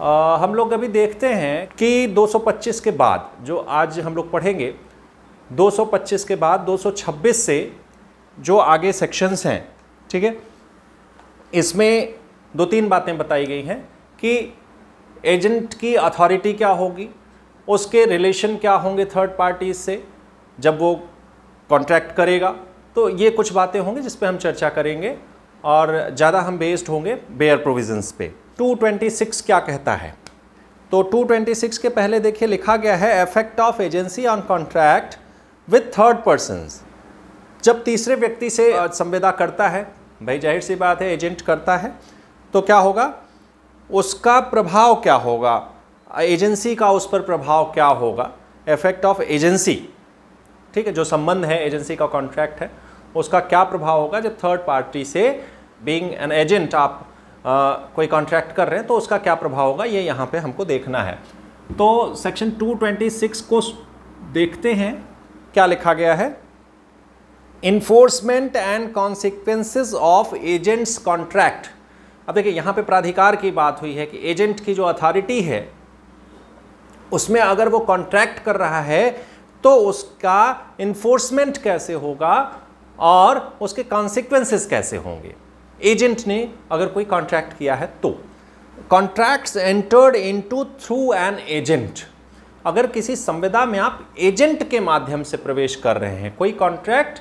हम लोग अभी देखते हैं कि 225 के बाद जो आज हम लोग पढ़ेंगे, 225 के बाद 226 से जो आगे सेक्शंस हैं, ठीक है, इसमें 2-3 बातें बताई गई हैं कि एजेंट की अथॉरिटी क्या होगी, उसके रिलेशन क्या होंगे थर्ड पार्टीज से जब वो कॉन्ट्रैक्ट करेगा। तो ये कुछ बातें होंगी जिस पे हम चर्चा करेंगे और ज़्यादा हम बेस्ड होंगे बेयर प्रोविजंस पे। 226 क्या कहता है? तो 226 के पहले देखिए लिखा गया है effect of agency on contract with third persons. जब तीसरे व्यक्ति से संविदा करता है, भाई जाहिर सी बात है एजेंट करता है, तो क्या होगा, उसका प्रभाव क्या होगा, एजेंसी का उस पर प्रभाव क्या होगा, इफेक्ट ऑफ एजेंसी, ठीक है, जो संबंध है एजेंसी का कॉन्ट्रैक्ट है उसका क्या प्रभाव होगा जब थर्ड पार्टी से बीइंग एन एजेंट आप कोई कॉन्ट्रैक्ट कर रहे हैं, तो उसका क्या प्रभाव होगा, ये यहाँ पे हमको देखना है। तो सेक्शन 226 को देखते हैं, क्या लिखा गया है। Enforcement and consequences of agents contract. अब देखिए यहाँ पे प्राधिकार की बात हुई है कि एजेंट की जो अथॉरिटी है उसमें अगर वो कॉन्ट्रैक्ट कर रहा है तो उसका इन्फोर्समेंट कैसे होगा और उसके कॉन्सिक्वेंसेस कैसे होंगे। एजेंट ने अगर कोई कॉन्ट्रैक्ट किया है तो contracts entered into through an agent. अगर किसी संविदा में आप एजेंट के माध्यम से प्रवेश कर रहे हैं, कोई कॉन्ट्रैक्ट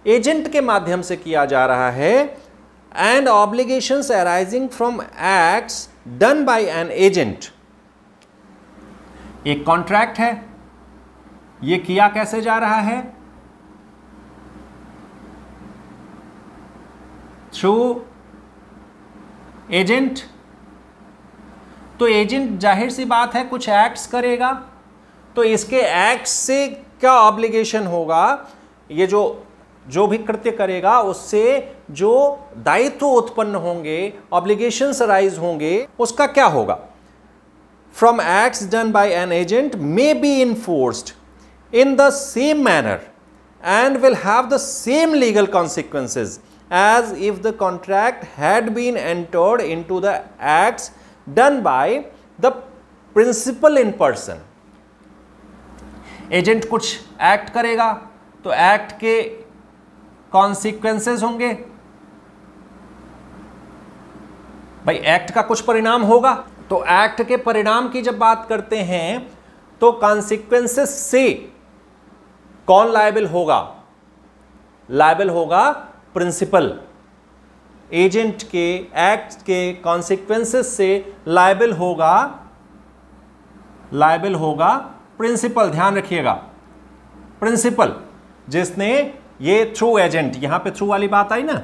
एजेंट के माध्यम से किया जा रहा है, and obligations arising from acts done by an agent. एक कॉन्ट्रैक्ट है, ये किया कैसे जा रहा है, थ्रू एजेंट। तो एजेंट जाहिर सी बात है कुछ एक्ट्स करेगा, तो इसके एक्ट्स से क्या ऑब्लिगेशन होगा, ये जो भी कृत्य करेगा उससे जो दायित्व उत्पन्न होंगे, ऑब्लिगेशंस अराइज होंगे, उसका क्या होगा। From acts done by an agent may be enforced in the same manner and will have the same legal consequences as if the contract had been entered into the acts done by the principal in person। Agent कुछ act करेगा तो act के consequences होंगे, भाई act का कुछ परिणाम होगा, तो एक्ट के परिणाम की जब बात करते हैं तो कॉन्सिक्वेंसेस से कौन लायबल होगा, लायबल होगा प्रिंसिपल। एजेंट के एक्ट के कॉन्सिक्वेंसेस से लायबल होगा प्रिंसिपल। ध्यान रखिएगा, प्रिंसिपल जिसने ये थ्रू एजेंट, यहां पे थ्रू वाली बात आई ना,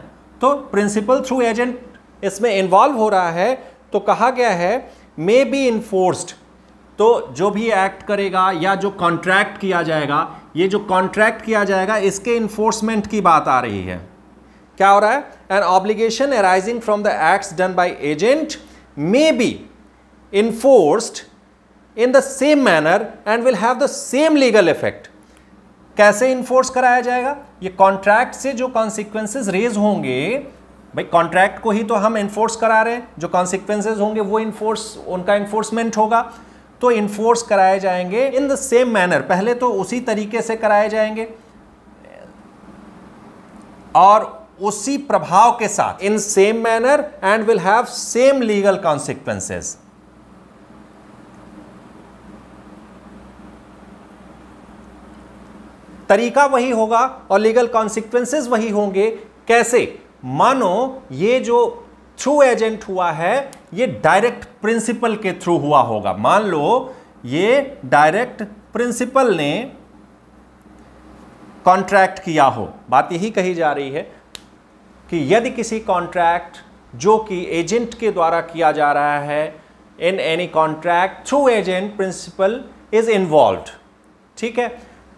तो प्रिंसिपल थ्रू एजेंट इसमें इन्वॉल्व हो रहा है। तो कहा गया है मे बी इन्फोर्स्ड, तो जो भी एक्ट करेगा या जो कॉन्ट्रैक्ट किया जाएगा, ये जो कॉन्ट्रैक्ट किया जाएगा इसके इन्फोर्समेंट की बात आ रही है। क्या हो रहा है, an obligation arising from the acts done by agent may be enforced in the same manner and will have the same legal effect. कैसे इन्फोर्स कराया जाएगा, ये कॉन्ट्रैक्ट से जो कॉन्सिक्वेंसेस रेज होंगे, भाई कॉन्ट्रैक्ट को ही तो हम इन्फोर्स करा रहे हैं, जो कॉन्सिक्वेंसेस होंगे वो उनका इन्फोर्समेंट होगा, तो इन्फोर्स कराए जाएंगे इन द सेम मैनर, पहले तो उसी तरीके से कराए जाएंगे और उसी प्रभाव के साथ, in same manner and will have same legal consequences. तरीका वही होगा और लीगल कॉन्सिक्वेंसेस वही होंगे। कैसे, मानो ये जो थ्रू एजेंट हुआ है ये डायरेक्ट प्रिंसिपल के थ्रू हुआ होगा। मान लो ये डायरेक्ट प्रिंसिपल ने कॉन्ट्रैक्ट किया हो, बात यही कही जा रही है कि यदि किसी कॉन्ट्रैक्ट जो कि एजेंट के द्वारा किया जा रहा है, in any contract through agent principal is involved, ठीक है,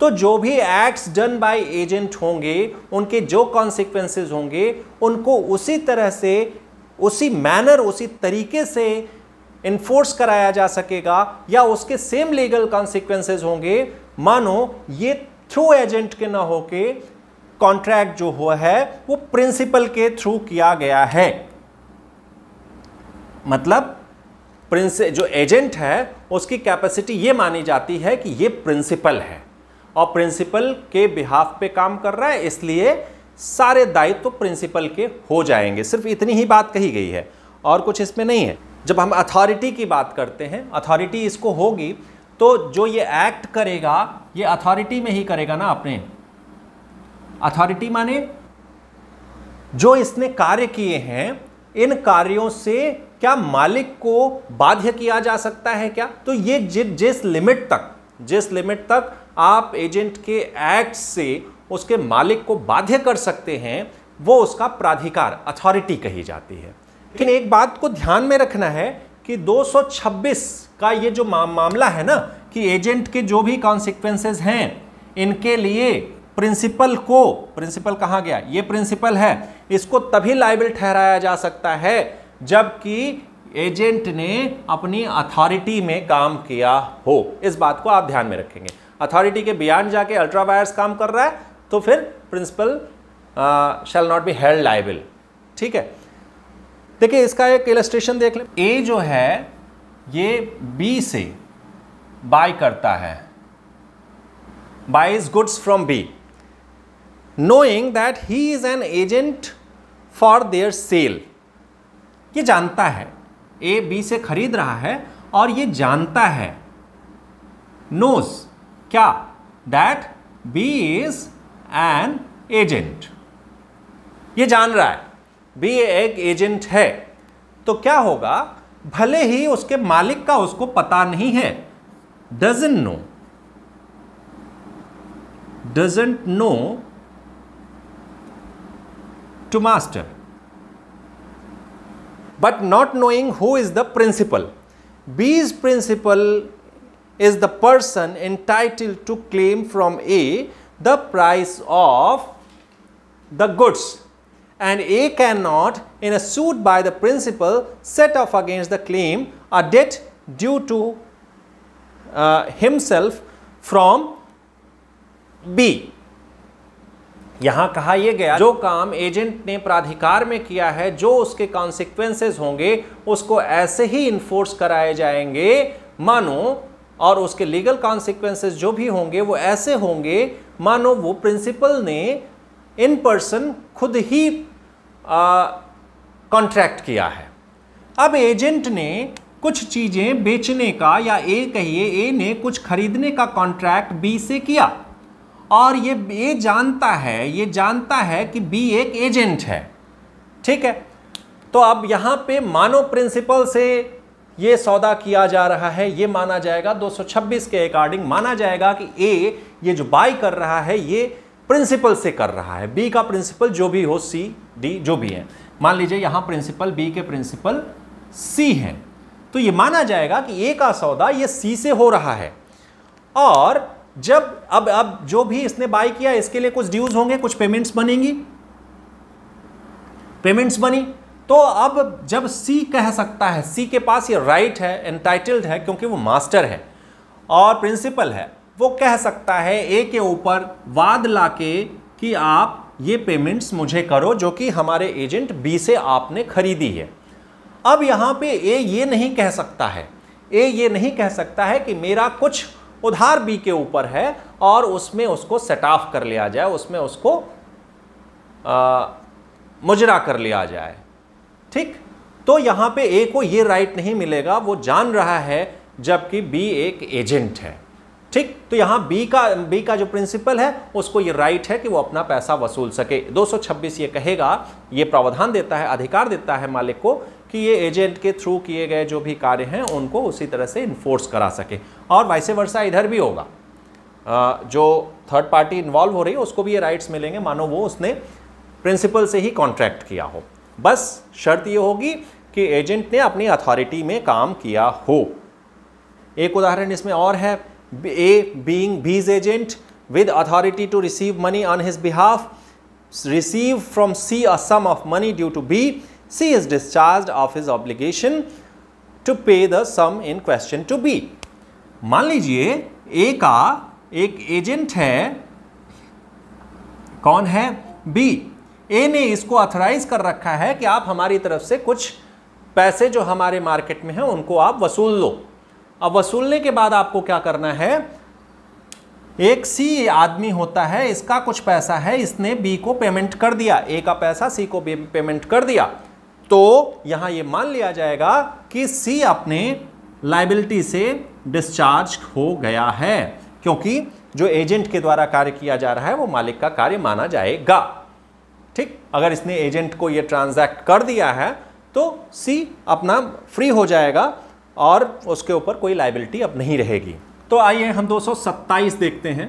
तो जो भी एक्ट्स डन बाय एजेंट होंगे उनके जो कॉन्सिक्वेंसेस होंगे उनको उसी तरह से, उसी मैनर, उसी तरीके से इन्फोर्स कराया जा सकेगा या उसके सेम लीगल कॉन्सिक्वेंसेस होंगे। मानो ये थ्रू एजेंट के ना होके कॉन्ट्रैक्ट जो हुआ है वो प्रिंसिपल के थ्रू किया गया है, मतलब जो एजेंट है उसकी कैपेसिटी ये मानी जाती है कि ये प्रिंसिपल है और प्रिंसिपल के बिहाफ पे काम कर रहा है, इसलिए सारे दायित्व तो प्रिंसिपल के हो जाएंगे। सिर्फ इतनी ही बात कही गई है और कुछ इसमें नहीं है। जब हम अथॉरिटी की बात करते हैं, अथॉरिटी इसको होगी तो जो ये एक्ट करेगा ये अथॉरिटी में ही करेगा ना। अपने अथॉरिटी माने जो इसने कार्य किए हैं, इन कार्यों से क्या मालिक को बाध्य किया जा सकता है क्या? तो ये जिस लिमिट तक आप एजेंट के एक्ट से उसके मालिक को बाध्य कर सकते हैं, वो उसका प्राधिकार, अथॉरिटी कही जाती है। लेकिन एक बात को ध्यान में रखना है कि 226 का ये जो मामला है ना, कि एजेंट के जो भी कॉन्सिक्वेंसेस हैं, इनके लिए प्रिंसिपल कहाँ गया? ये प्रिंसिपल है, इसको तभी लायबल ठहराया जा सकता है जबकि एजेंट ने अपनी अथॉरिटी में काम किया हो। इस बात को आप ध्यान में रखेंगे। अथॉरिटी के बियॉन्ड जाके अल्ट्रा वायर्स काम कर रहा है तो फिर principal shall not be held liable. ठीक है, देखिए इसका एक इलस्ट्रेशन देख लें। ए जो है ये बी से बाय करता है, buys goods from B, knowing that he is an agent for their sale। ये जानता है, ए बी से खरीद रहा है और ये जानता है, knows क्या? that B is an agent। ये जान रहा है B एक एजेंट है, तो क्या होगा? भले ही उसके मालिक का उसको पता नहीं है, doesn't know to master, but not knowing who is the principal. B's principal is the person entitled to claim from A the price of the goods, and A cannot in a suit by the principal set off against the claim a debt due to himself from B। यहां कहा यह गया, जो काम agent ने प्राधिकार में किया है, जो उसके कॉन्सिक्वेंसेस होंगे उसको ऐसे ही इन्फोर्स कराए जाएंगे मानो, और उसके लीगल कॉन्सिक्वेंसेस जो भी होंगे वो ऐसे होंगे मानो वो प्रिंसिपल ने इन पर्सन खुद ही कॉन्ट्रैक्ट किया है। अब एजेंट ने कुछ चीजें बेचने का, या ए ने कुछ खरीदने का कॉन्ट्रैक्ट बी से किया और ये जानता है कि बी एक एजेंट है। ठीक है, तो अब यहां पे मानो प्रिंसिपल से ये सौदा किया जा रहा है, ये माना जाएगा 226 के अकॉर्डिंग माना जाएगा कि ए ये जो बाय कर रहा है ये प्रिंसिपल से कर रहा है। बी का प्रिंसिपल जो भी हो, सी डी जो भी है, मान लीजिए यहां प्रिंसिपल बी के प्रिंसिपल सी हैं, तो ये माना जाएगा कि ए का सौदा ये सी से हो रहा है। और जब अब जो भी इसने बाय किया इसके लिए कुछ ड्यूज होंगे, कुछ पेमेंट्स बनी, तो अब जब सी कह सकता है, सी के पास ये राइट है, एंटाइटल्ड है क्योंकि वो मास्टर है और प्रिंसिपल है, वो कह सकता है ए के ऊपर वाद लाके कि आप ये पेमेंट्स मुझे करो जो कि हमारे एजेंट बी से आपने खरीदी है। अब यहां पे ए ये नहीं कह सकता है कि मेरा कुछ उधार बी के ऊपर है और उसमें उसको सेट ऑफ कर लिया जाए, उसमें उसको मुजरा कर लिया जाए। ठीक, तो यहां पे ए को ये राइट नहीं मिलेगा, वो जान रहा है जबकि बी एक एजेंट है। ठीक, तो यहां बी का जो प्रिंसिपल है उसको ये राइट है कि वो अपना पैसा वसूल सके। 226 ये कहेगा, ये प्रावधान देता है, अधिकार देता है मालिक को कि ये एजेंट के थ्रू किए गए जो भी कार्य हैं उनको उसी तरह से इन्फोर्स करा सके। और वाइसे वर्सा इधर भी होगा, जो थर्ड पार्टी इन्वॉल्व हो रही है उसको भी ये राइट्स मिलेंगे मानो वो उसने प्रिंसिपल से ही कॉन्ट्रैक्ट किया हो। बस शर्त ये होगी कि एजेंट ने अपनी अथॉरिटी में काम किया हो। एक उदाहरण इसमें और है, a being B's agent with authority to receive money on his behalf, receive from C a sum of money due to B, C is discharged of his obligation to pay the sum in question to B। मान लीजिए A का एक agent है, कौन है? B। A ने इसको authorise कर रखा है कि आप हमारी तरफ से कुछ पैसे जो हमारे मार्केट में हैं उनको आप वसूल लो। अब वसूलने के बाद आपको क्या करना है, एक सी आदमी होता है, इसका कुछ पैसा है, इसने बी को पेमेंट कर दिया, ए का पैसा सी को पेमेंट कर दिया, तो यहां ये मान लिया जाएगा कि सी अपने लायबिलिटी से डिस्चार्ज हो गया है, क्योंकि जो एजेंट के द्वारा कार्य किया जा रहा है वो मालिक का कार्य माना जाएगा। ठीक, अगर इसने एजेंट को ये ट्रांजैक्ट कर दिया है तो सी अपना फ्री हो जाएगा और उसके ऊपर कोई लायबिलिटी अब नहीं रहेगी। तो आइए हम 227 देखते हैं।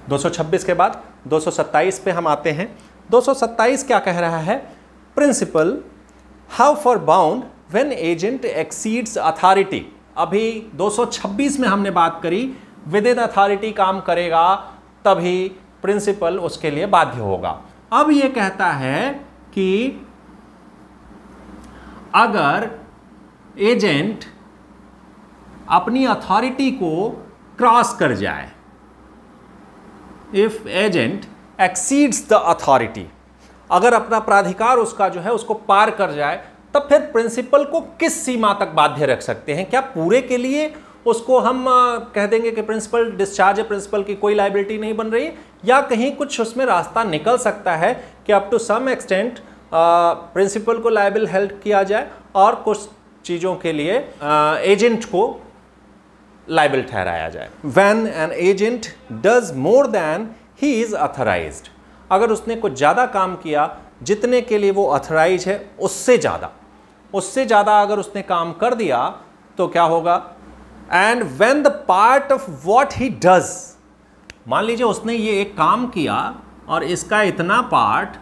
226 के बाद 227 पे हम आते हैं। 227 क्या कह रहा है, principal how far bound when agent exceeds authority. अभी 226 में हमने बात करी विद इन अथॉरिटी काम करेगा तभी प्रिंसिपल उसके लिए बाध्य होगा। अब ये कहता है कि अगर एजेंट अपनी अथॉरिटी को क्रॉस कर जाए, if agent exceeds the authority, अगर अपना प्राधिकार उसका जो है उसको पार कर जाए, तब फिर प्रिंसिपल को किस सीमा तक बाध्य रख सकते हैं? क्या पूरे के लिए उसको हम कह देंगे कि प्रिंसिपल डिस्चार्ज है, प्रिंसिपल की कोई लायबिलिटी नहीं बन रही, या कहीं कुछ उसमें रास्ता निकल सकता है कि up to some extent principal को लायबल हेल्ड किया जाए और कुछ चीज़ों के लिए एजेंट को लायबल ठहराया जाए। When an agent does more than he is authorised, अगर उसने कुछ ज़्यादा काम किया जितने के लिए वो अथराइज है उससे ज़्यादा अगर उसने काम कर दिया तो क्या होगा? And when the part of what he does, मान लीजिए उसने ये एक काम किया और इसका इतना पार्ट,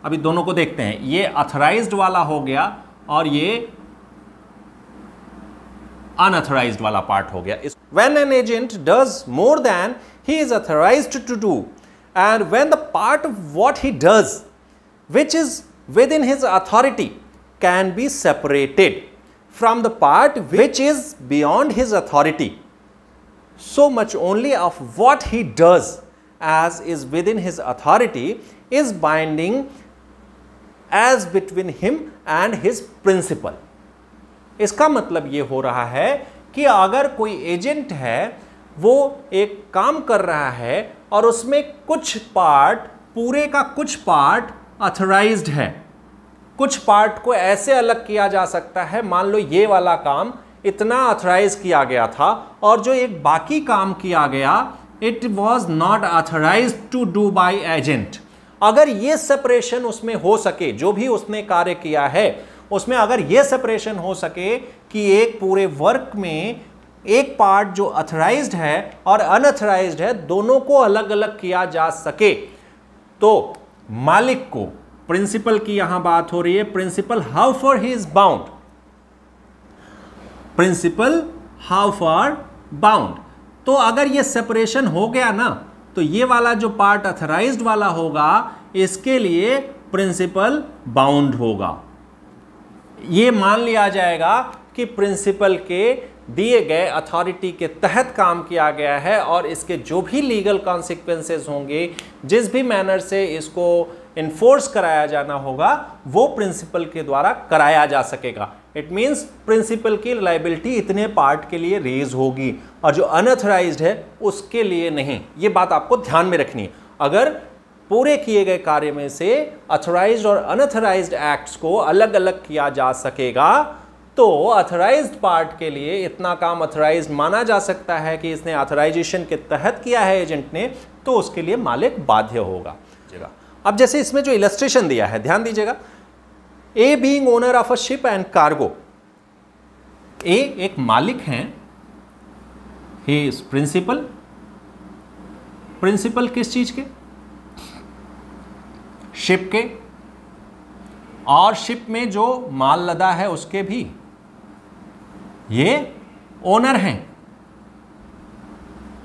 अभी दोनों को देखते हैं, ये अथराइज्ड वाला हो गया और ये अनअथराइज्ड वाला पार्ट हो गया। When an agent does more than he is authorised to do and when the part of what he does which is within his authority can be separated from the part which is beyond his authority, so much only of what he does as is within his authority is binding as between him and his principal। इसका मतलब ये हो रहा है कि अगर कोई agent है वो एक काम कर रहा है और उसमें कुछ पार्ट, पूरे का कुछ पार्ट अथराइज्ड है, कुछ पार्ट को ऐसे अलग किया जा सकता है, मान लो ये वाला काम इतना अथराइज किया गया था और जो एक बाकी काम किया गया it was not authorised to do by agent. अगर ये सेपरेशन उसमें हो सके, जो भी उसने कार्य किया है उसमें अगर ये सेपरेशन हो सके कि एक पूरे वर्क में एक पार्ट जो अथराइज्ड है और अनअथराइज्ड है दोनों को अलग अलग किया जा सके, तो मालिक को, प्रिंसिपल की यहां बात हो रही है, principal how far he is bound, principal how far bound. तो अगर ये सेपरेशन हो गया ना तो ये वाला जो पार्ट अथराइज्ड वाला होगा इसके लिए प्रिंसिपल बाउंड होगा। ये मान लिया जाएगा कि प्रिंसिपल के दिए गए अथॉरिटी के तहत काम किया गया है और इसके जो भी लीगल कॉन्सिक्वेंसेस होंगे, जिस भी मैनर से इसको इन्फोर्स कराया जाना होगा वो प्रिंसिपल के द्वारा कराया जा सकेगा। इट मींस प्रिंसिपल की लायबिलिटी इतने पार्ट के लिए रेज होगी और जो अनअथराइज्ड है उसके लिए नहीं। ये बात आपको ध्यान में रखनी है। अगर पूरे किए गए कार्य में से अथराइज्ड और अनअथराइज्ड एक्ट्स को अलग अलग किया जा सकेगा तो अथराइज्ड पार्ट के लिए इतना काम अथराइज्ड माना जा सकता है कि इसने अथराइजेशन के तहत किया है एजेंट ने, तो उसके लिए मालिक बाध्य होगा। अब जैसे इसमें जो इलस्ट्रेशन दिया है ध्यान दीजिएगा, A being owner of a ship and cargo, A एक मालिक हैं, ही इज प्रिंसिपल। प्रिंसिपल किस चीज के? शिप के, और शिप में जो माल लदा है उसके भी ये ओनर हैं।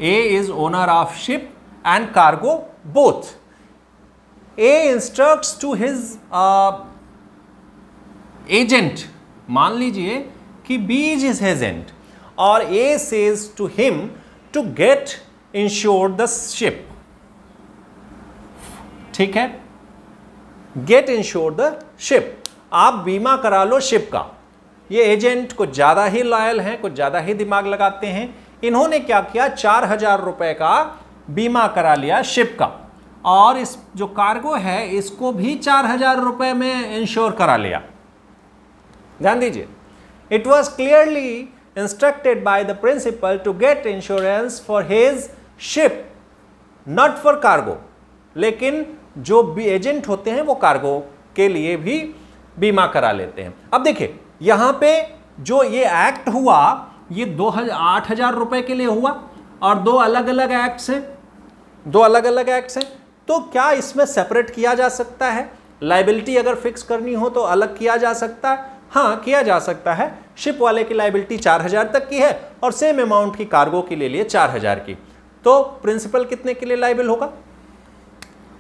A is owner of ship and cargo both. A instructs to his agent, मान लीजिए कि बी इज हिज एजेंट, और A says to him to get insured the ship. ठीक है, गेट इंश्योर द शिप, आप बीमा करा लो शिप का। ये एजेंट कुछ ज़्यादा ही लॉयल हैं, कुछ ज़्यादा ही दिमाग लगाते हैं। इन्होंने क्या किया, 4,000 रुपए का बीमा करा लिया शिप का, और इस जो कार्गो है इसको भी 4,000 रुपए में इंश्योर करा लिया। ध्यान दीजिए, it was clearly instructed by the principal to get insurance for his ship, not for cargo. लेकिन जो भी एजेंट होते हैं वो कार्गो के लिए भी बीमा करा लेते हैं। अब देखिए यहां पे जो ये एक्ट हुआ ये 8,000 रुपए के लिए हुआ, और दो अलग अलग एक्ट्स हैं, तो क्या इसमें सेपरेट किया जा सकता है? लाइबिलिटी अगर फिक्स करनी हो तो अलग किया जा सकता है? हाँ, किया जा सकता है। शिप वाले की लाइबिलिटी 4,000 तक की है और सेम अमाउंट की कार्गो के लिए 4,000 की, तो प्रिंसिपल कितने के लिए लाइबल होगा?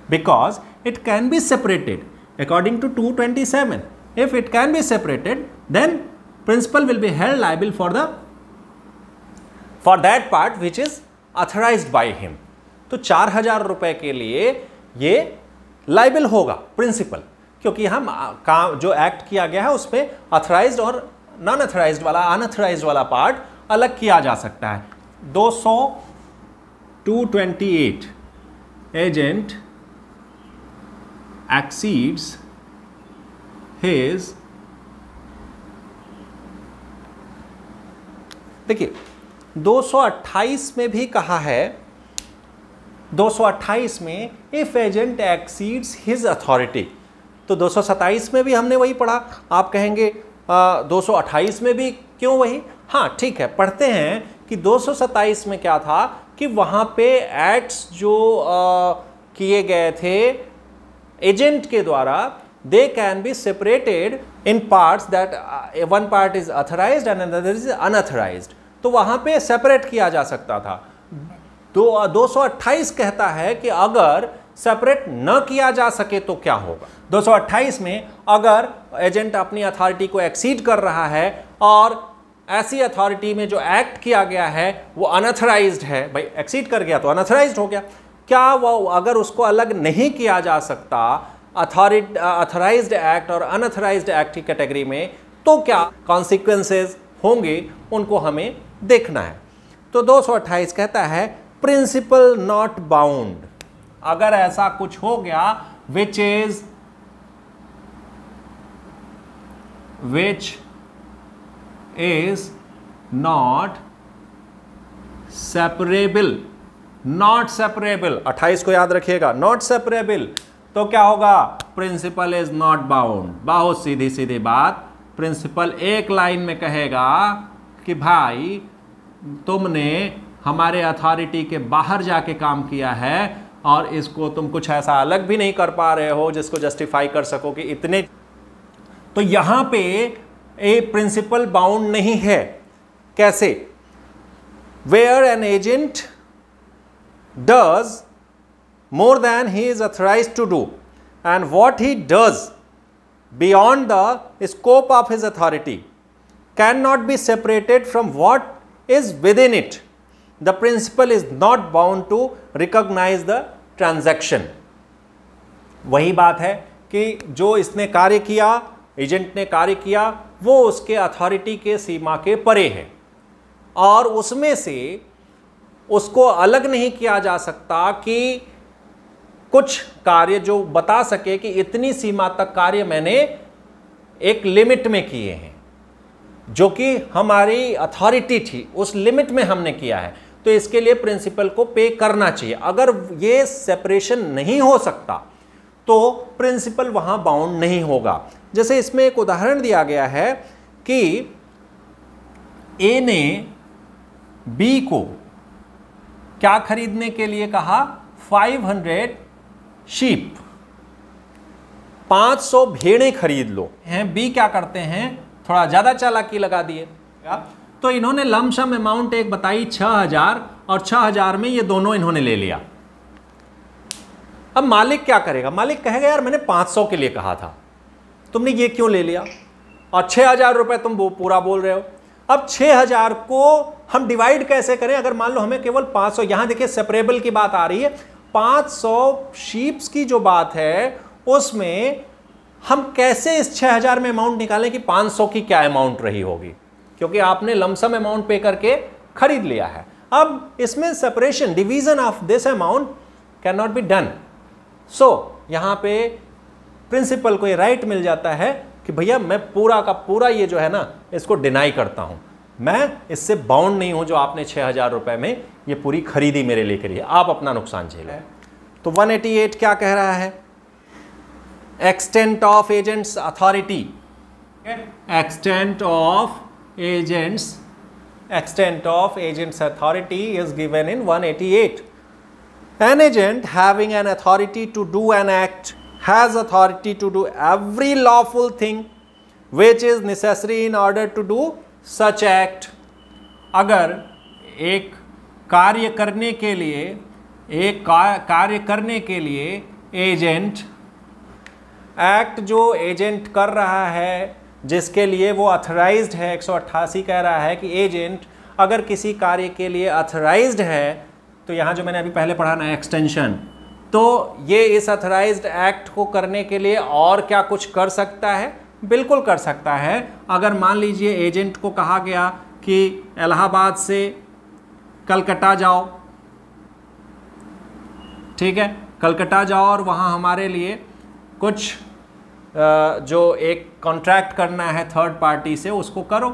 Because it can be separated according to 227। If it can be separated then principal will be held liable for that part which is authorized by him. तो 4,000 रुपए के लिए ये लाइबल होगा प्रिंसिपल, क्योंकि हम काम जो एक्ट किया गया है उसमें ऑथराइज्ड और नॉन ऑथराइज्ड वाला, अनऑथराइज्ड वाला पार्ट अलग किया जा सकता है। 228 एजेंट एक्सीड्स हिज, देखिए 228 में भी कहा है, 228 में if agent exceeds his authority, तो 227 में भी हमने वही पढ़ा। आप कहेंगे 228 में भी क्यों वही? हाँ ठीक है, पढ़ते हैं कि 227 में क्या था कि वहाँ पे एक्ट्स जो किए गए थे एजेंट के द्वारा, they can be separated in parts that one part is authorised and another is unauthorised, तो वहाँ पे सेपरेट किया जा सकता था। 228 कहता है कि अगर सेपरेट न किया जा सके तो क्या होगा। 228 में अगर एजेंट अपनी अथॉरिटी को एक्सीड कर रहा है और ऐसी अथॉरिटी में जो एक्ट किया गया है वो अनअथराइज्ड है, भाई एक्सीड कर गया तो अनअथराइज्ड हो गया, क्या वो अगर उसको अलग नहीं किया जा सकता अथॉराइज्ड एक्ट और अनअथराइज्ड एक्ट की कैटेगरी में, तो क्या कॉन्सिक्वेंसेस होंगे उनको हमें देखना है। तो 228 कहता है प्रिंसिपल नॉट बाउंड, अगर ऐसा कुछ हो गया which is not separable, not separable, 28 को याद रखिएगा, नॉट सेपरेबल, तो क्या होगा? Principal is not bound. बहुत सीधी सीधी बात, प्रिंसिपल एक लाइन में कहेगा कि भाई तुमने हमारे अथॉरिटी के बाहर जाके काम किया है और इसको तुम कुछ ऐसा अलग भी नहीं कर पा रहे हो जिसको जस्टिफाई कर सको कि इतने, तो यहां पे ए प्रिंसिपल बाउंड नहीं है। कैसे? Where an agent does more than he is authorized to do and what he does beyond the scope of his authority cannot be separated from what is within it, the principal is not bound to recognize the transaction। वही बात है कि जो इसने कार्य किया, agent ने कार्य किया, वो उसके अथॉरिटी के सीमा के परे है और उसमें से उसको अलग नहीं किया जा सकता कि कुछ कार्य जो बता सके कि इतनी सीमा तक कार्य मैंने एक लिमिट में किए हैं, जो कि हमारी अथॉरिटी थी उस लिमिट में हमने किया है, तो इसके लिए प्रिंसिपल को पे करना चाहिए। अगर ये सेपरेशन नहीं हो सकता तो प्रिंसिपल वहां बाउंड नहीं होगा। जैसे इसमें एक उदाहरण दिया गया है कि ए ने बी को क्या खरीदने के लिए कहा? 500 शीप, 500 भेड़ें खरीद लो हैं। बी क्या करते हैं? थोड़ा ज्यादा चालाकी लगा दिए, तो इन्होंने लमसम अमाउंट एक बताई 6,000 और 6,000 में ये दोनों इन्होंने ले लिया। अब मालिक क्या करेगा? मालिक कहेगा यार मैंने 500 के लिए कहा था, तुमने ये क्यों ले लिया, और 6,000 रुपए तुम वो पूरा बोल रहे हो। अब 6,000 को हम डिवाइड कैसे करें? अगर मान लो हमें केवल 500, यहां देखिए सेपरेबल की बात आ रही है, 500 शीप्स की जो बात है उसमें हम कैसे इस 6000 में अमाउंट निकालें कि 500 की क्या अमाउंट रही होगी, क्योंकि आपने लमसम अमाउंट पे करके खरीद लिया है। अब इसमें separation, division of this amount can not be done. So यहां पे प्रिंसिपल को ये राइट मिल जाता है कि भैया मैं पूरा का पूरा ये जो है ना इसको डिनाई करता हूं, मैं इससे बाउंड नहीं हूं जो आपने 6000 रुपए में ये पूरी खरीदी मेरे लिए करी है, आप अपना नुकसान झेलें। तो 188 क्या कह रहा है? Extent of agents authority, extent of agents authority is given in 188। An agent having an authority to do an act has authority to do every lawful thing which is necessary in order to do such act। अगर एक कार्य करने के लिए agent, act जो agent कर रहा है जिसके लिए वो अथराइज्ड है, 188 कह रहा है कि एजेंट अगर किसी कार्य के लिए अथराइज्ड है, तो यहाँ जो मैंने अभी पहले पढ़ा ना एक्सटेंशन, तो ये इस अथराइज्ड एक्ट को करने के लिए और क्या कुछ कर सकता है? बिल्कुल कर सकता है। अगर मान लीजिए एजेंट को कहा गया कि इलाहाबाद से कलकत्ता जाओ, ठीक है, कलकत्ता जाओ और वहाँ हमारे लिए कुछ जो एक कॉन्ट्रैक्ट करना है थर्ड पार्टी से उसको करो,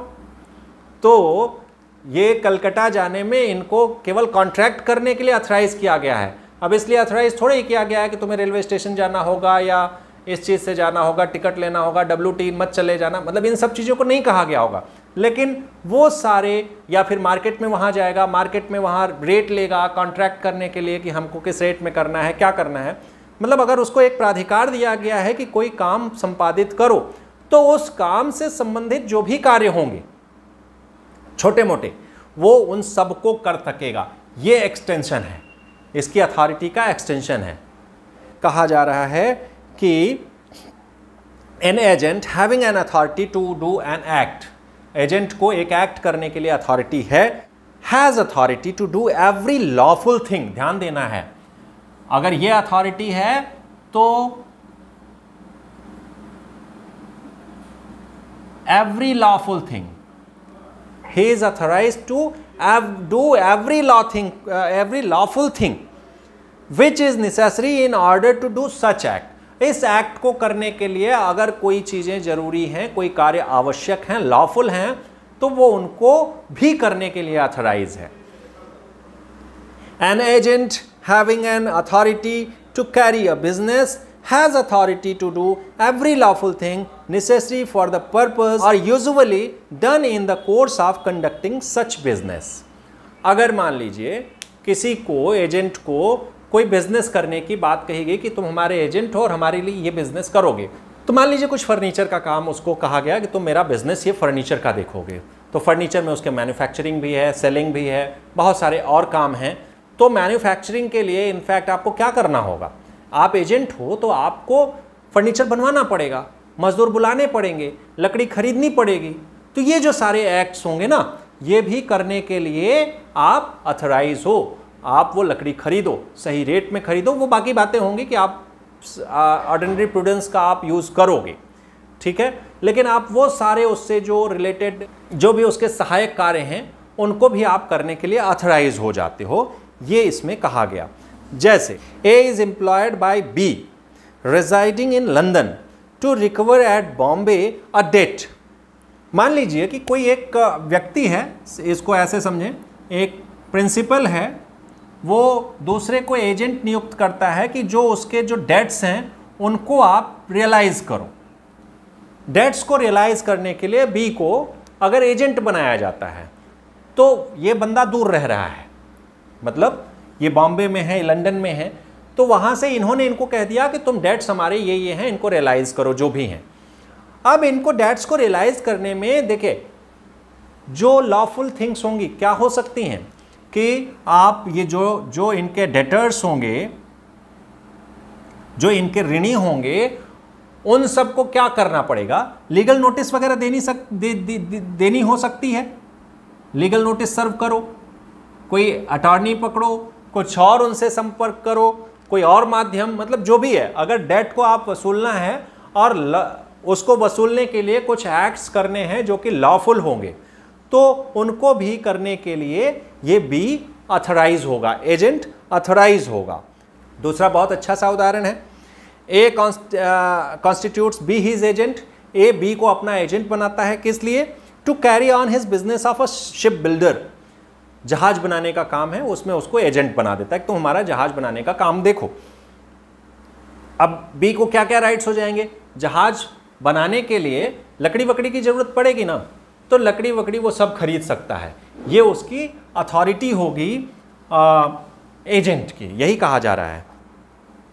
तो ये कलकत्ता जाने में इनको केवल कॉन्ट्रैक्ट करने के लिए अथराइज किया गया है। अब इसलिए अथराइज थोड़ा ही किया गया है कि तुम्हें रेलवे स्टेशन जाना होगा या इस चीज़ से जाना होगा, टिकट लेना होगा, WT मत चले जाना, मतलब इन सब चीज़ों को नहीं कहा गया होगा। लेकिन वो सारे, या फिर मार्केट में वहाँ जाएगा, मार्केट में वहाँ रेट लेगा कॉन्ट्रैक्ट करने के लिए कि हमको किस रेट में करना है, क्या करना है, मतलब अगर उसको एक प्राधिकार दिया गया है कि कोई काम संपादित करो, तो उस काम से संबंधित जो भी कार्य होंगे छोटे मोटे, वो उन सबको कर सकेगा। ये एक्सटेंशन है, इसकी अथॉरिटी का एक्सटेंशन है। कहा जा रहा है कि an agent having an authority to do an act, agent को एक एक्ट करने के लिए अथॉरिटी है, has authority to do every lawful thing. ध्यान देना है, अगर ये अथॉरिटी है तो every lawful thing, he is authorized to do every lawful thing which is necessary in order to do such act। इस एक्ट को करने के लिए अगर कोई चीजें जरूरी हैं, कोई कार्य आवश्यक हैं, लॉफुल हैं, तो वो उनको भी करने के लिए अथराइज है। An agent having an authority to carry a business has authority to do every lawful thing necessary for the purpose are usually done in the course of conducting such business। अगर मान लीजिए किसी को, agent को कोई business करने की बात कही गई कि तुम हमारे एजेंट हो और हमारे लिए ये बिजनेस करोगे, तो मान लीजिए कुछ फर्नीचर का काम उसको कहा गया कि तुम मेरा बिजनेस ये फर्नीचर का देखोगे, तो फर्नीचर में उसके मैन्युफैक्चरिंग भी है, सेलिंग भी है, बहुत सारे और काम हैं। तो मैन्युफैक्चरिंग के लिए इनफैक्ट आपको क्या करना होगा, आप एजेंट हो तो आपको फर्नीचर बनवाना पड़ेगा, मजदूर बुलाने पड़ेंगे, लकड़ी खरीदनी पड़ेगी। तो ये जो सारे एक्ट्स होंगे ना, ये भी करने के लिए आप अथराइज हो, आप वो लकड़ी खरीदो, सही रेट में खरीदो, वो बाकी बातें होंगी कि आप ऑर्डिनरी प्रूडेंस का आप यूज़ करोगे, ठीक है, लेकिन आप वो सारे उससे जो रिलेटेड जो भी उसके सहायक कार्य हैं उनको भी आप करने के लिए अथराइज हो जाते हो। ये इसमें कहा गया। जैसे A is employed by B residing in London to recover at Bombay a debt। मान लीजिए कि कोई एक व्यक्ति है, इसको ऐसे समझें, एक प्रिंसिपल है, वो दूसरे को एजेंट नियुक्त करता है कि जो उसके जो डेट्स हैं उनको आप रियलाइज करो। डेट्स को रियलाइज करने के लिए बी को अगर एजेंट बनाया जाता है, तो ये बंदा दूर रह रहा है, मतलब ये बॉम्बे में है, लंदन में है, तो वहाँ से इन्होंने इनको कह दिया कि तुम डेट्स हमारे ये हैं, इनको रियलाइज़ करो जो भी हैं। अब इनको डेट्स को रियलाइज़ करने में देखिए जो लॉफुल थिंग्स होंगी क्या हो सकती हैं कि आप ये जो इनके डेटर्स होंगे, जो इनके ऋणी होंगे, उन सबको क्या करना पड़ेगा, लीगल नोटिस वगैरह देनी हो सकती है, लीगल नोटिस सर्व करो, कोई अटॉर्नी पकड़ो, कुछ और उनसे संपर्क करो, कोई और माध्यम, मतलब जो भी है, अगर डेट को आप वसूलना है और उसको वसूलने के लिए कुछ एक्ट्स करने हैं जो कि लॉफुल होंगे, तो उनको भी करने के लिए ये बी ऑथराइज होगा, एजेंट ऑथराइज होगा। दूसरा बहुत अच्छा सा उदाहरण है, A constitutes B his agent, A B को अपना एजेंट बनाता है, किस लिए? To carry on his business of a ship builder, जहाज बनाने का काम है उसमें उसको एजेंट बना देता है, तो हमारा जहाज बनाने का काम देखो। अब बी को क्या क्या राइट्स हो जाएंगे? जहाज बनाने के लिए लकड़ी वकड़ी की जरूरत पड़ेगी ना, तो लकड़ी वकड़ी वो सब खरीद सकता है, ये उसकी अथॉरिटी होगी एजेंट की, यही कहा जा रहा है।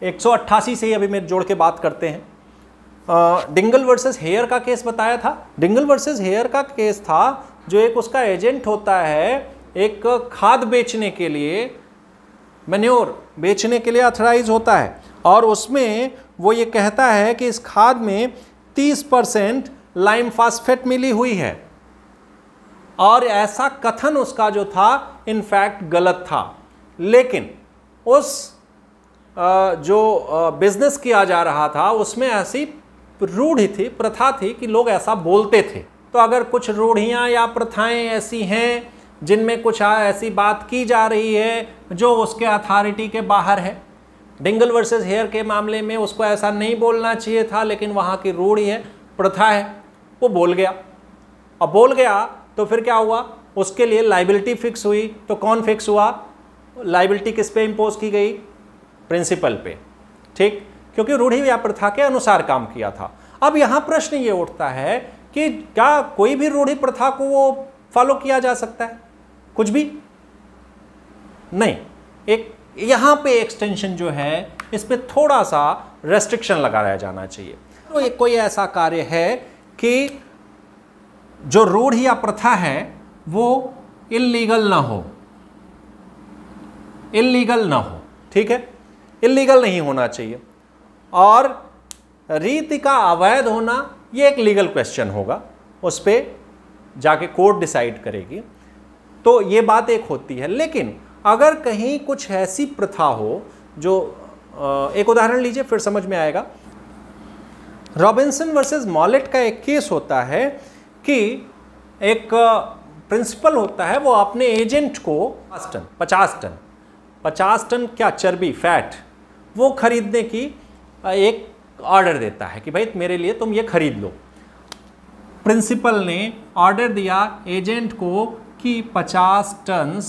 188 से ही अभी मैं जोड़ के बात करते हैं। डिंगल वर्सेस हेयर का केस बताया था। डिंगल वर्सेस हेयर का केस था जो एक उसका एजेंट होता है, एक खाद बेचने के लिए, मैन्योर बेचने के लिए ऑथराइज होता है, और उसमें वो ये कहता है कि इस खाद में 30% लाइम फास्फेट मिली हुई है, और ऐसा कथन उसका जो था इनफैक्ट गलत था, लेकिन उस जो बिजनेस किया जा रहा था उसमें ऐसी रूढ़ी थी, प्रथा थी कि लोग ऐसा बोलते थे। तो अगर कुछ रूढ़ियाँ या प्रथाएं ऐसी हैं जिनमें कुछ ऐसी बात की जा रही है जो उसके अथॉरिटी के बाहर है, डिंगल वर्सेस हेयर के मामले में उसको ऐसा नहीं बोलना चाहिए था, लेकिन वहाँ की रूढ़ी है, प्रथा है, वो बोल गया। अब बोल गया तो फिर क्या हुआ? उसके लिए लाइबिलिटी फिक्स हुई। तो कौन फिक्स हुआ? लाइबिलिटी किस पे इम्पोज की गई? प्रिंसिपल पे, ठीक, क्योंकि रूढ़ी या प्रथा के अनुसार काम किया था। अब यहाँ प्रश्न ये उठता है कि क्या कोई भी रूढ़ी प्रथा को वो फॉलो किया जा सकता है? कुछ भी नहीं। एक यहाँ पे एक्सटेंशन जो है इस पे थोड़ा सा रेस्ट्रिक्शन लगाया जाना चाहिए। तो एक कोई ऐसा कार्य है कि जो रूढ़ी या प्रथा है वो इल्लीगल ना हो, इल्लीगल ना हो, ठीक है, इल्लीगल नहीं होना चाहिए, और रीति का अवैध होना ये एक लीगल क्वेश्चन होगा, उस पर जाके कोर्ट डिसाइड करेगी। तो ये बात एक होती है। लेकिन अगर कहीं कुछ ऐसी प्रथा हो जो, एक उदाहरण लीजिए फिर समझ में आएगा। रॉबिन्सन वर्सेस मॉलेट का एक केस होता है कि एक प्रिंसिपल होता है, वो अपने एजेंट को 50 टन क्या चर्बी, फैट, वो खरीदने की एक ऑर्डर देता है कि भाई मेरे लिए तुम ये खरीद लो। प्रिंसिपल ने ऑर्डर दिया एजेंट को कि 50 टन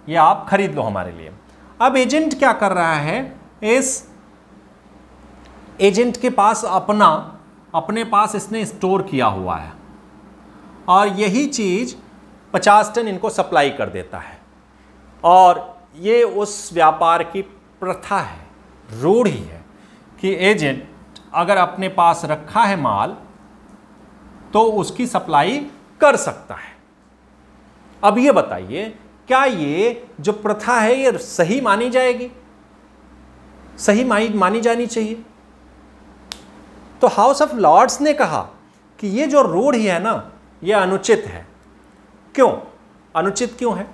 ये आप खरीद लो हमारे लिए। अब एजेंट क्या कर रहा है? इस एजेंट के पास अपने पास इसने स्टोर किया हुआ है, और यही चीज़ 50 टन इनको सप्लाई कर देता है, और ये उस व्यापार की प्रथा है, रूढ़ी है कि एजेंट अगर अपने पास रखा है माल तो उसकी सप्लाई कर सकता है। अब ये बताइए, क्या ये जो प्रथा है ये सही मानी जाएगी? सही मानी जानी चाहिए। तो हाउस ऑफ लॉर्ड्स ने कहा कि ये जो रूढ़ी है ना, ये अनुचित है। क्यों अनुचित क्यों है?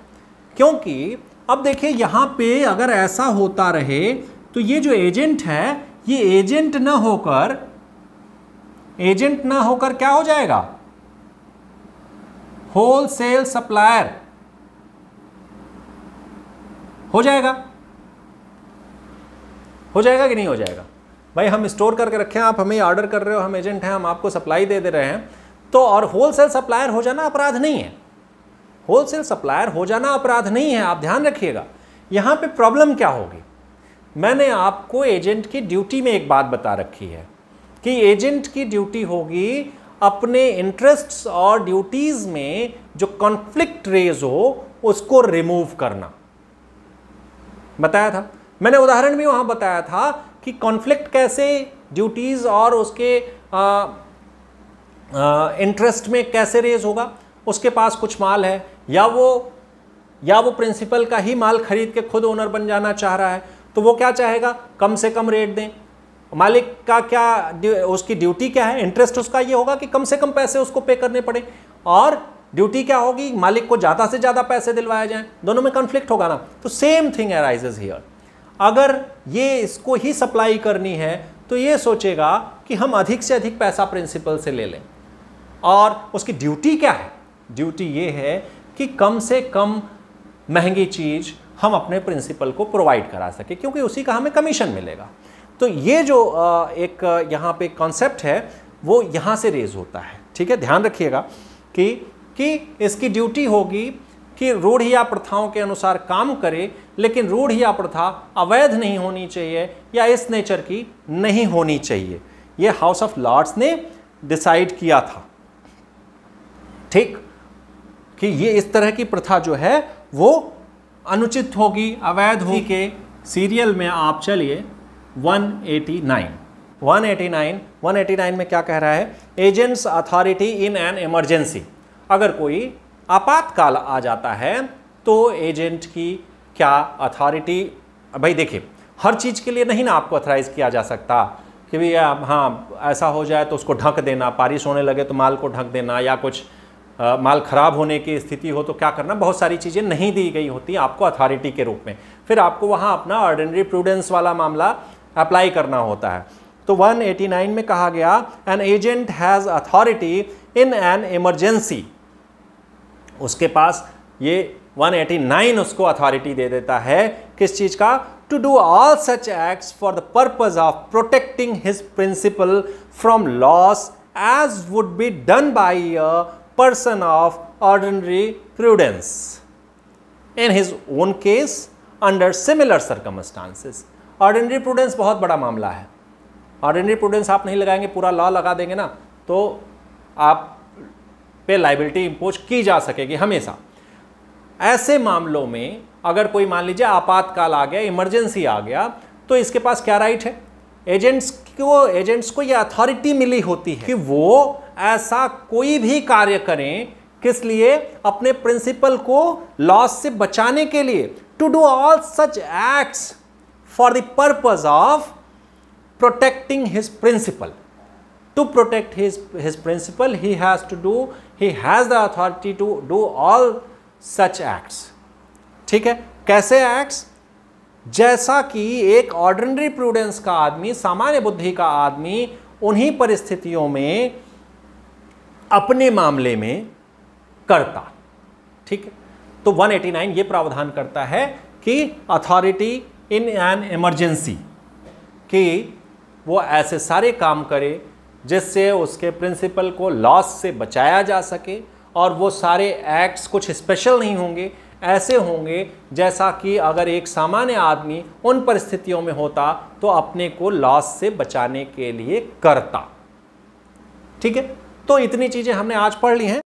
क्योंकि अब देखिए यहां पे अगर ऐसा होता रहे तो ये जो एजेंट है, ये एजेंट ना होकर क्या हो जाएगा? होलसेल सप्लायर हो जाएगा कि नहीं हो जाएगा? भाई हम स्टोर करके रखे हैं, आप हमें ऑर्डर कर रहे हो, हम एजेंट हैं, हम आपको सप्लाई दे रहे हैं। तो और होलसेल सप्लायर हो जाना अपराध नहीं है, होलसेल सप्लायर हो जाना अपराध नहीं है, आप ध्यान रखिएगा। यहां पे प्रॉब्लम क्या होगी? मैंने आपको एजेंट की ड्यूटी में एक बात बता रखी है कि एजेंट की ड्यूटी होगी अपने इंटरेस्ट्स और ड्यूटीज में जो कॉन्फ्लिक्ट रेज हो उसको रिमूव करना। बताया था मैंने, उदाहरण भी वहां बताया था कि कॉन्फ्लिक्ट कैसे ड्यूटीज और उसके इंटरेस्ट में कैसे रेज होगा। उसके पास कुछ माल है, या वो प्रिंसिपल का ही माल खरीद के खुद ओनर बन जाना चाह रहा है, तो वो क्या चाहेगा? कम से कम रेट दें। मालिक का क्या, उसकी ड्यूटी क्या है? इंटरेस्ट उसका ये होगा कि कम से कम पैसे उसको पे करने पड़े, और ड्यूटी क्या होगी? मालिक को ज़्यादा से ज़्यादा पैसे दिलवाए जाएं। दोनों में कॉन्फ्लिक्ट होगा ना। तो सेम थिंग अराइजेज हियर। अगर ये इसको ही सप्लाई करनी है तो ये सोचेगा कि हम अधिक से अधिक पैसा प्रिंसिपल से ले लें। और उसकी ड्यूटी क्या है? ड्यूटी ये है कि कम से कम महंगी चीज़ हम अपने प्रिंसिपल को प्रोवाइड करा सके, क्योंकि उसी का हमें कमीशन मिलेगा। तो ये जो एक यहाँ पे कॉन्सेप्ट है वो यहाँ से रेज होता है। ठीक है, ध्यान रखिएगा कि इसकी ड्यूटी होगी कि रूढ़ या प्रथाओं के अनुसार काम करे, लेकिन रूढ़ या प्रथा अवैध नहीं होनी चाहिए या इस नेचर की नहीं होनी चाहिए। ये हाउस ऑफ लॉर्ड्स ने डिसाइड किया था, ठीक, कि ये इस तरह की प्रथा जो है वो अनुचित होगी, अवैध होगी। के सीरियल में आप चलिए 189 में क्या कह रहा है? Agents authority in an emergency. अगर कोई आपातकाल आ जाता है तो एजेंट की क्या अथॉरिटी? भाई देखिए, हर चीज़ के लिए नहीं ना आपको अथराइज किया जा सकता कि भाई हाँ ऐसा हो जाए तो उसको ढक देना, बारिश होने लगे तो माल को ढक देना, या कुछ माल खराब होने की स्थिति हो तो क्या करना। बहुत सारी चीज़ें नहीं दी गई होती आपको अथॉरिटी के रूप में, फिर आपको वहाँ अपना ऑर्डिनरी प्रूडेंस वाला मामला अप्लाई करना होता है। तो 189 में कहा गया an agent has authority in an emergency. उसके पास ये 189 उसको अथॉरिटी दे देता है किस चीज़ का? To do all such acts for the purpose of protecting his principal from loss as would be done by a person of ordinary prudence in his own case under similar circumstances। ordinary prudence बहुत बड़ा मामला है। ordinary prudence आप नहीं लगाएंगे, पूरा law लगा देंगे ना, तो आप पे लाइबिलिटी इंपोज की जा सकेगी हमेशा। ऐसे मामलों में अगर कोई मान लीजिए आपातकाल आ गया, इमरजेंसी आ गया, तो इसके पास क्या राइट है? एजेंट्स को यह अथॉरिटी मिली होती है कि वो ऐसा कोई भी कार्य करें, किस लिए? अपने प्रिंसिपल को लॉस से बचाने के लिए। To do all such acts for the purpose of protecting his principal. To protect his principal he has the authority to do all such acts. ठीक है, कैसे एक्ट्स? जैसा कि एक ऑर्डिनरी प्रूडेंस का आदमी, सामान्य बुद्धि का आदमी उन्हीं परिस्थितियों में अपने मामले में करता। ठीक है, तो 189 ये प्रावधान करता है कि अथॉरिटी इन एन इमरजेंसी, कि वो ऐसे सारे काम करे जिससे उसके प्रिंसिपल को लॉस से बचाया जा सके, और वो सारे एक्ट्स कुछ स्पेशल नहीं होंगे, ऐसे होंगे जैसा कि अगर एक सामान्य आदमी उन परिस्थितियों में होता तो अपने को लॉस से बचाने के लिए करता। ठीक है, तो इतनी चीज़ें हमने आज पढ़ ली हैं।